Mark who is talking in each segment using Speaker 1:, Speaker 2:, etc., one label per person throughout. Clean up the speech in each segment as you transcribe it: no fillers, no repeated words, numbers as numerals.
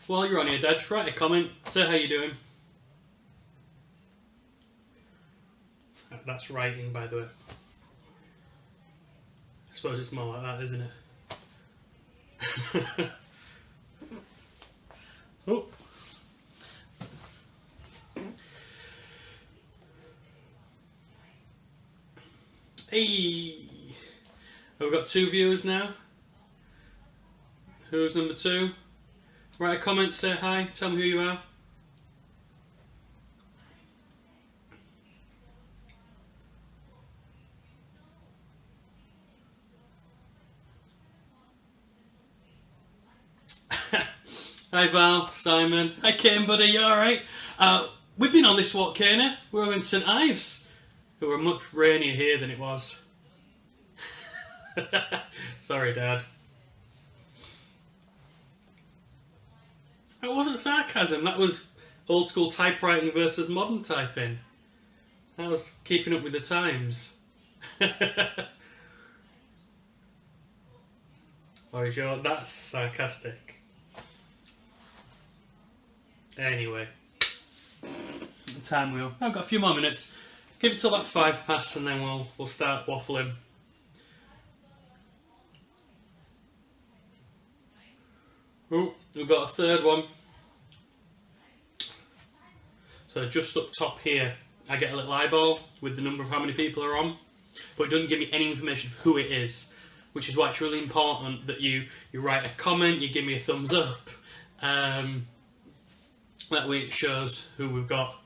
Speaker 1: while you're on here, Dad, write a comment, say how you're doing. That's writing, by the way. I suppose it's more like that, isn't it? Oh. Hey! We've got 2 viewers now. Who's number 2? Write a comment, say hi, tell me who you are. Hi Val, Simon. Hi Kane, buddy, you alright? We've been on this walk, Kane. We're in St Ives. It were much rainier here than it was. Sorry, Dad. That wasn't sarcasm, that was old school typewriting versus modern typing. That was keeping up with the times. Or is your... that's sarcastic. Anyway. Time wheel. I've got a few more minutes. Give it till that 5 past and then we'll start waffling. Oh, we've got a third one. So just up top here, I get a little eyeball with the number of how many people are on, but it doesn't give me any information of who it is, which is why it's really important that you write a comment, you give me a thumbs up. That way it shows who we've got.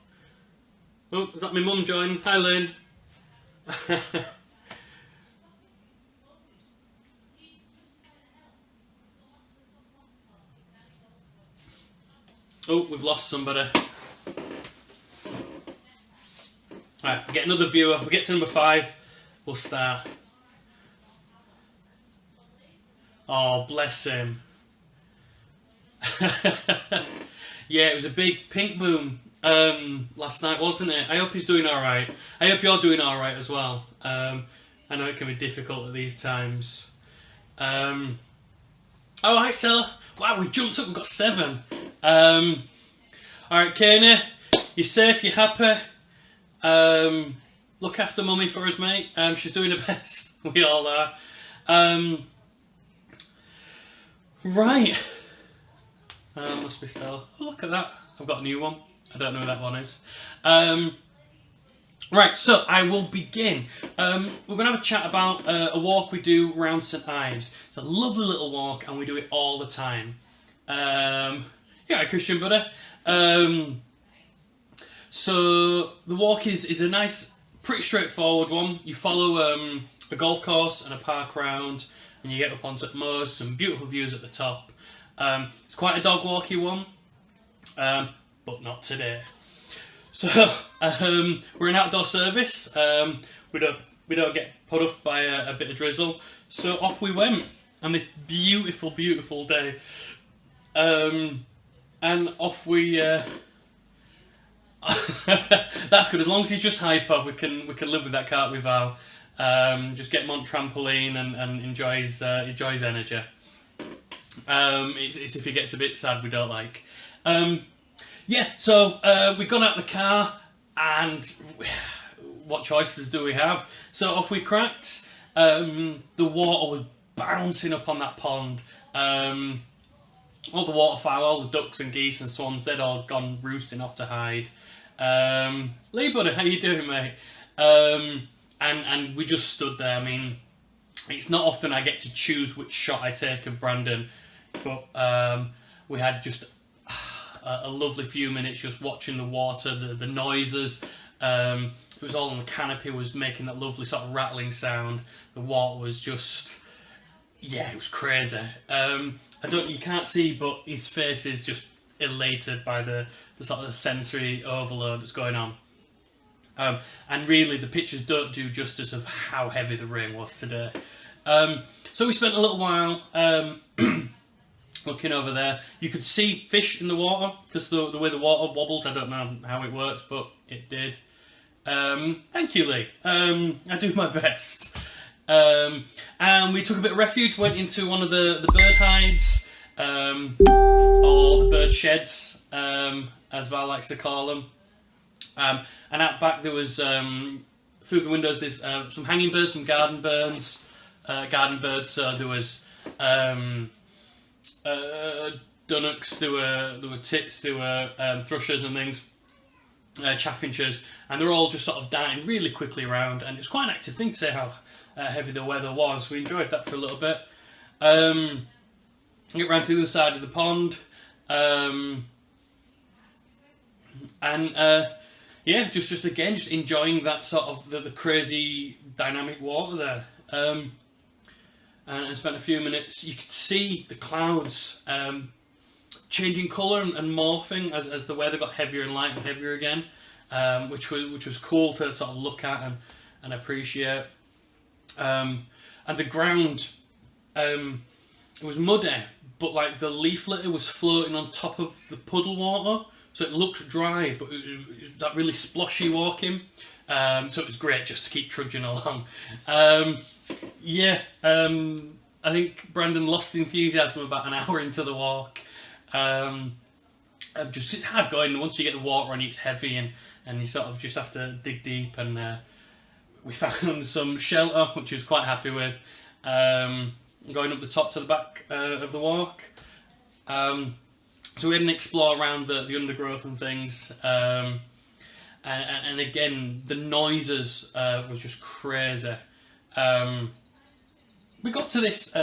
Speaker 1: Oh, is that my mum joining? Hi, Lynn. Oh, we've lost somebody. Right, get another viewer. We'll get to number 5. We'll start. Oh, bless him. Yeah, it was a big pink boom last night, wasn't it? I hope he's doing alright. I hope you're doing alright as well. I know it can be difficult at these times. Oh, hi, Stella. Wow, we've jumped up. We've got 7. Alright, Kane. You're safe, you're happy. Look after Mummy for us, mate. She's doing her best. We all are. Right. Must be Stella. Oh, look at that. I've got a new one. I don't know who that one is. Right, so I will begin. We're going to have a chat about a walk we do around St Ives. It's a lovely little walk and we do it all the time. Yeah, Christian buddy. So the walk is a nice, pretty straightforward one. You follow a golf course and a park round and you get up onto Moors, some beautiful views at the top. It's quite a dog walky one, but not today. So we're an outdoor service. We don't get put off by a bit of drizzle. So off we went on this beautiful, beautiful day, and off we. That's good. As long as he's just hyper, we can live with that, can't we, Val? Just get him on trampoline and enjoy his energy. It's if he gets a bit sad we don't like. Yeah, so we've gone out the car and what choices do we have? So off we cracked. The water was bouncing up on that pond. All the waterfowl, all the ducks and geese and swans, they'd all gone roosting off to hide. Lee buddy, how you doing, mate? And we just stood there. I mean, it's not often I get to choose which shot I take of Brandon, but we had just a lovely few minutes just watching the water, the noises. It was all on the canopy, was making that lovely sort of rattling sound. The water was just, yeah, it was crazy. You can't see, but his face is just elated by the sort of sensory overload that's going on. And really, the pictures don't do justice of how heavy the rain was today. So we spent a little while looking over there. You could see fish in the water because the way the water wobbled. I don't know how it works, but it did. Thank you, Lee. I do my best. And we took a bit of refuge, went into one of the bird hides. or the bird sheds, as Val likes to call them. And out back there was, through the windows, there's some hanging birds, some garden birds. So there was dunnocks, there were tits, there were thrushes and things, chaffinches, and they're all just sort of dying really quickly around. And it's quite an active thing to say how heavy the weather was. We enjoyed that for a little bit. Get round to the other side of the pond, yeah, just enjoying that sort of the crazy dynamic water there. And I spent a few minutes. You could see the clouds changing colour and morphing as the weather got heavier and lighter and heavier again, which was cool to sort of look at and appreciate. And the ground, it was muddy, but like the leaf litter was floating on top of the puddle water, so it looked dry, but it was that really sploshy walking. So it was great just to keep trudging along. I think Brandon lost enthusiasm about an hour into the walk. It's hard going. Once you get the water on you, it's heavy, and you sort of just have to dig deep. And we found some shelter, which I was quite happy with. Going up the top to the back of the walk. So we had an explore around the undergrowth and things. And again, the noises was just crazy. We got to this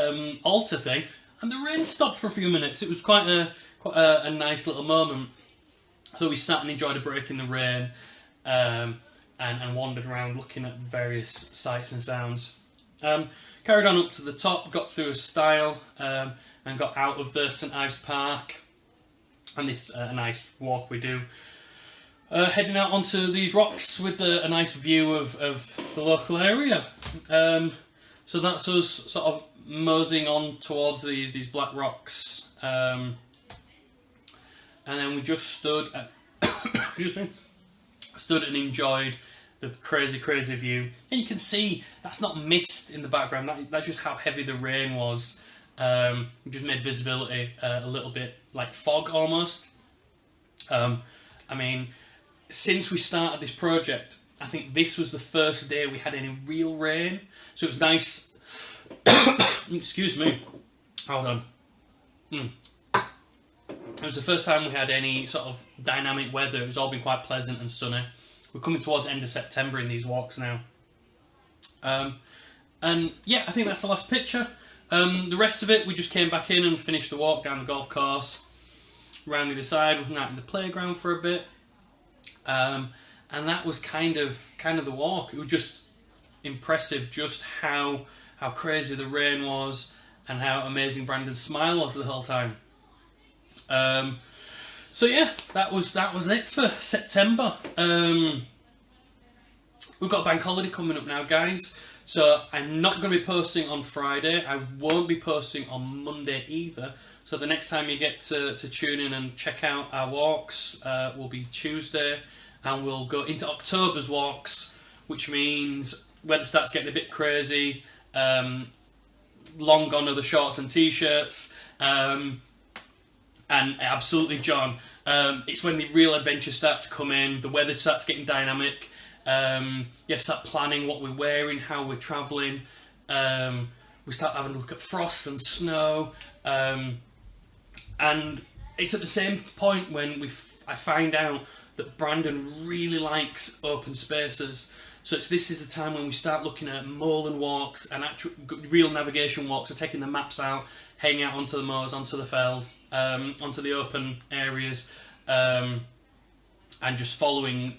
Speaker 1: altar thing, and the rain stopped for a few minutes. It was quite a nice little moment. So we sat and enjoyed a break in the rain, and wandered around looking at various sights and sounds. Carried on up to the top, got through a stile, and got out of the St Ives Park. And this a nice walk we do. Heading out onto these rocks with a nice view of the local area. So that's us sort of moseying on towards these black rocks. And then we just stood and enjoyed the crazy view. And you can see that's not mist in the background, that's just how heavy the rain was. It just made visibility a little bit like fog almost. I mean, since we started this project, I think this was the first day we had any real rain, so it was nice. Excuse me, hold on. It was the first time we had any sort of dynamic weather. It's all been quite pleasant and sunny. We're coming towards the end of September in these walks now. And yeah, I think that's the last picture. The rest of it, we just came back in and finished the walk down the golf course, round the other side, we hung out in the playground for a bit. And that was kind of the walk. It was just impressive just how crazy the rain was and how amazing Brandon's smile was the whole time. So yeah, that was it for September. We've got bank holiday coming up now, guys. So I'm not going to be posting on Friday. I won't be posting on Monday either. So the next time you get to tune in and check out our walks will be Tuesday. And we'll go into October's walks, which means weather starts getting a bit crazy. Long gone are the shorts and t-shirts. And absolutely, John, it's when the real adventures start to come in. The weather starts getting dynamic. You have to start planning what we're wearing, how we're travelling. We start having a look at frost and snow. And it's at the same point when I find out that Brandon really likes open spaces. So this is the time when we start looking at moorland walks and actual real navigation walks. So taking the maps out, heading out onto the moors, onto the fells, onto the open areas, and just following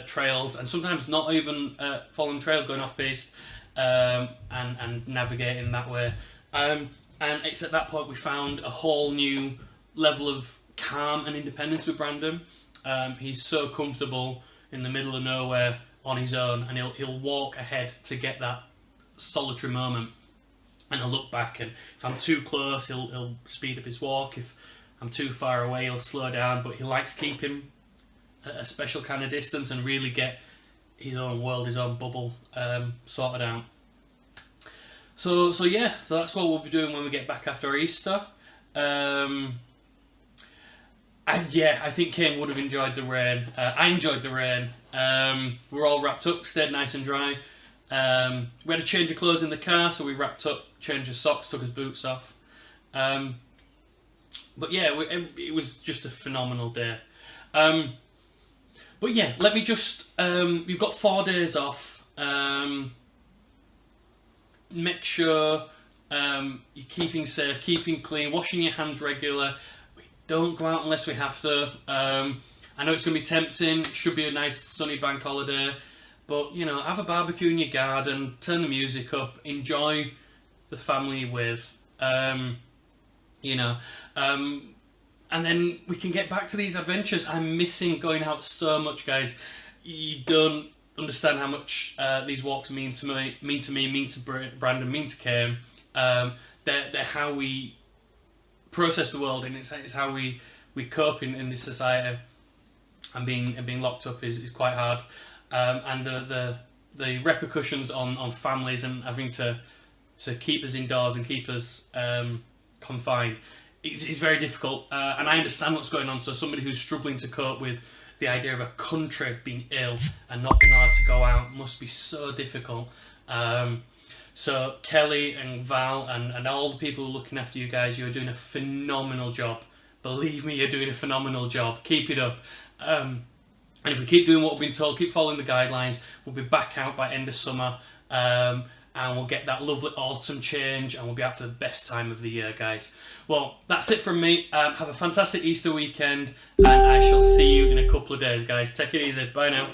Speaker 1: trails, and sometimes not even following trail, going off piste, and navigating that way. And it's at that point we found a whole new level of calm and independence with Brandon. He's so comfortable in the middle of nowhere on his own, and he'll walk ahead to get that solitary moment, and he'll look back, and if I'm too close he'll speed up his walk. If I'm too far away he'll slow down, but he likes keeping a special kind of distance and really get his own world, his own bubble sorted out. So that's what we'll be doing when we get back after Easter. Yeah, I think Kane would have enjoyed the rain. I enjoyed the rain. We're all wrapped up, stayed nice and dry. We had a change of clothes in the car, so we wrapped up, changed his socks, took his boots off. But yeah, it was just a phenomenal day. But yeah, let me just... you've got 4 days off. Make sure you're keeping safe, keeping clean, washing your hands regular. Don't go out unless we have to. I know it's going to be tempting. It should be a nice sunny bank holiday. But, you know, have a barbecue in your garden, turn the music up, enjoy the family with, you know. And then we can get back to these adventures. I'm missing going out so much, guys. You don't understand how much these walks mean to me, mean to Brandon, mean to Kane. They're how we process the world, and it's how we cope in this society. And being locked up is quite hard. And the repercussions on families and having to keep us indoors and keep us confined is very difficult. And I understand what's going on. So somebody who's struggling to cope with the idea of a country being ill and not being allowed to go out must be so difficult. So Kelly and Val and all the people looking after you guys, you're doing a phenomenal job. Believe me, you're doing a phenomenal job. Keep it up. And if we keep doing what we've been told, keep following the guidelines, we'll be back out by end of summer, and we'll get that lovely autumn change, and we'll be out for the best time of the year, guys. Well, that's it from me. Have a fantastic Easter weekend, and I shall see you in a couple of days, guys. Take it easy. Bye now.